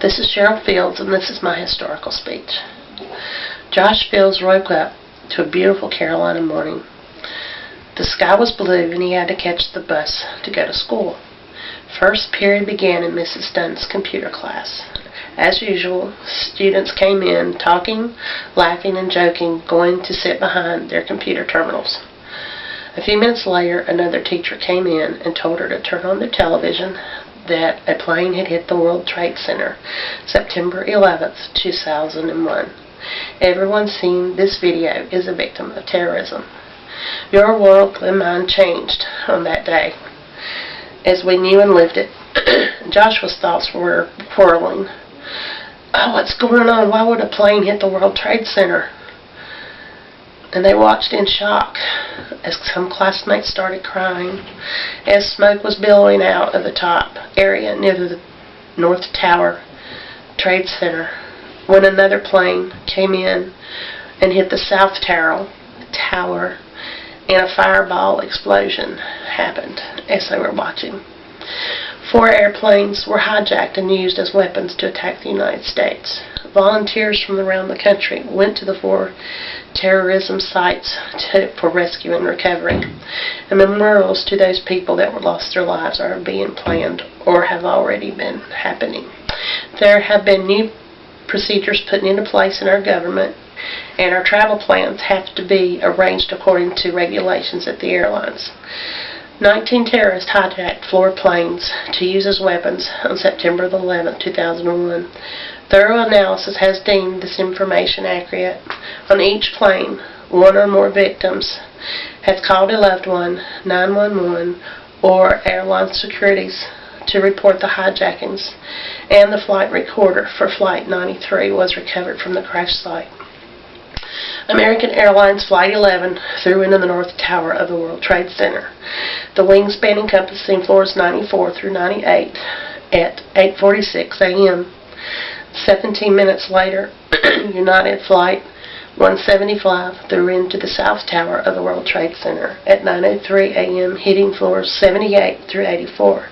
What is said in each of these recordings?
This is Cheryl Fields, and this is my historical speech. Josh Fields woke up to a beautiful Carolina morning. The sky was blue, and he had to catch the bus to go to school. First period began in Mrs. Dunn's computer class. As usual, students came in, talking, laughing, and joking, going to sit behind their computer terminals. A few minutes later, another teacher came in and told her to turn on the television that a plane had hit the World Trade Center, September 11th, 2001. Everyone seeing this video is a victim of terrorism. Your world and mine changed on that day, as we knew and lived it. Joshua's thoughts were whirling. Oh, what's going on? Why would a plane hit the World Trade Center? And they watched in shock as some classmates started crying, as smoke was billowing out of the top area near the North Tower Trade Center, when another plane came in and hit the South Tower, and a fireball explosion happened as they were watching. 4 airplanes were hijacked and used as weapons to attack the United States. Volunteers from around the country went to the 4 terrorism sites for rescue and recovery. And memorials to those people that lost their lives are being planned or have already been happening. There have been new procedures put into place in our government, and our travel plans have to be arranged according to regulations at the airlines. 19 terrorists hijacked 4 planes to use as weapons on September 11, 2001. Thorough analysis has deemed this information accurate. On each plane, 1 or more victims have called a loved one, 911, or airline securities to report the hijackings, and the flight recorder for Flight 93 was recovered from the crash site. American Airlines Flight 11 flew into the North Tower of the World Trade Center. The wingspan encompassing floors 94 through 98 at 8:46 a.m. 17 minutes later, United Flight 175 flew into the South Tower of the World Trade Center at 9:03 a.m., hitting floors 78 through 84.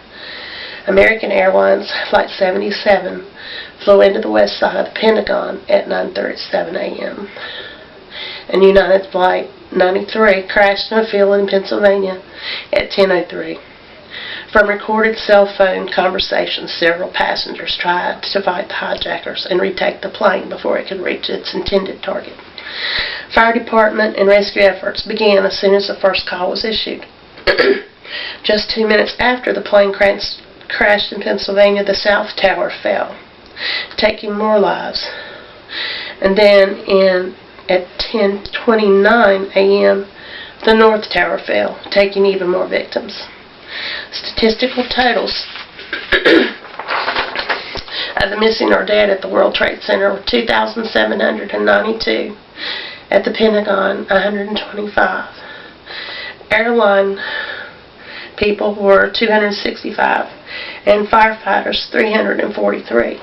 American Airlines Flight 77 flew into the west side of the Pentagon at 9:37 a.m. And United Flight 93 crashed in a field in Pennsylvania at 10:03. From recorded cell phone conversations, several passengers tried to fight the hijackers and retake the plane before it could reach its intended target. Fire department and rescue efforts began as soon as the first call was issued. Just 2 minutes after the plane crashed in Pennsylvania, the South Tower fell, taking more lives. And then at 10:29 a.m., the North Tower fell, taking even more victims. Statistical totals of the missing or dead at the World Trade Center were 2,792. At the Pentagon, 125. Airline people were 265, and firefighters 343.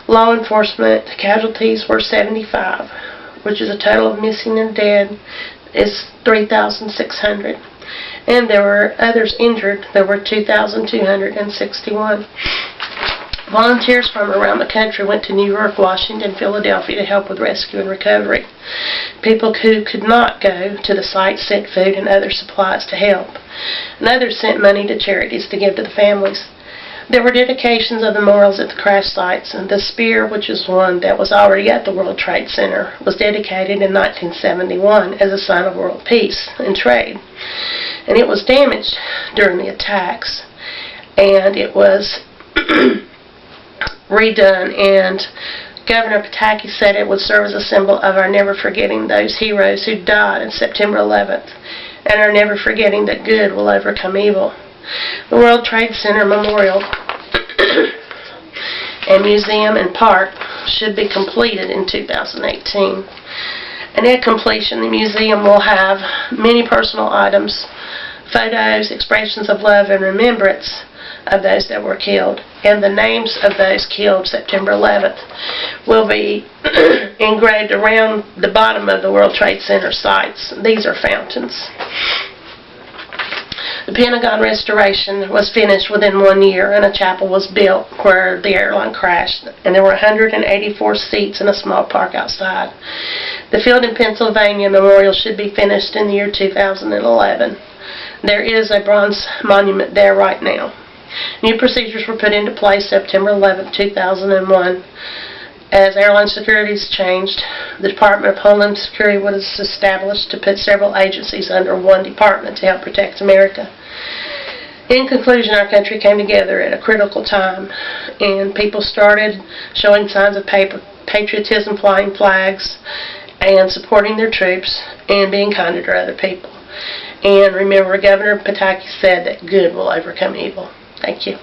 Law enforcement casualties were 75, which is a total of missing and dead is 3,600. And there were others injured. There were 2,261. Volunteers from around the country went to New York, Washington, Philadelphia to help with rescue and recovery. People who could not go to the site sent food and other supplies to help. And others sent money to charities to give to the families. There were dedications of the memorials at the crash sites, and the spear, which is one that was already at the World Trade Center, was dedicated in 1971 as a sign of world peace and trade. And it was damaged during the attacks, and it was redone, and Governor Pataki said it would serve as a symbol of our never forgetting those heroes who died on September 11th, and our never forgetting that good will overcome evil. The World Trade Center Memorial and Museum and Park should be completed in 2018. And at completion, the museum will have many personal items, photos, expressions of love and remembrance of those that were killed, and the names of those killed September 11th will be engraved around the bottom of the World Trade Center sites. These are fountains. The Pentagon restoration was finished within 1 year, and a chapel was built where the airline crashed, and there were 184 seats in a small park outside. The field in Pennsylvania memorial should be finished in the year 2011. There is a bronze monument there right now. New procedures were put into place September 11, 2001. As airline securities changed, the Department of Homeland Security was established to put several agencies under one department to help protect America. In conclusion, our country came together at a critical time, and people started showing signs of patriotism, flying flags, and supporting their troops, and being kind to other people. And remember, Governor Pataki said that good will overcome evil. Thank you.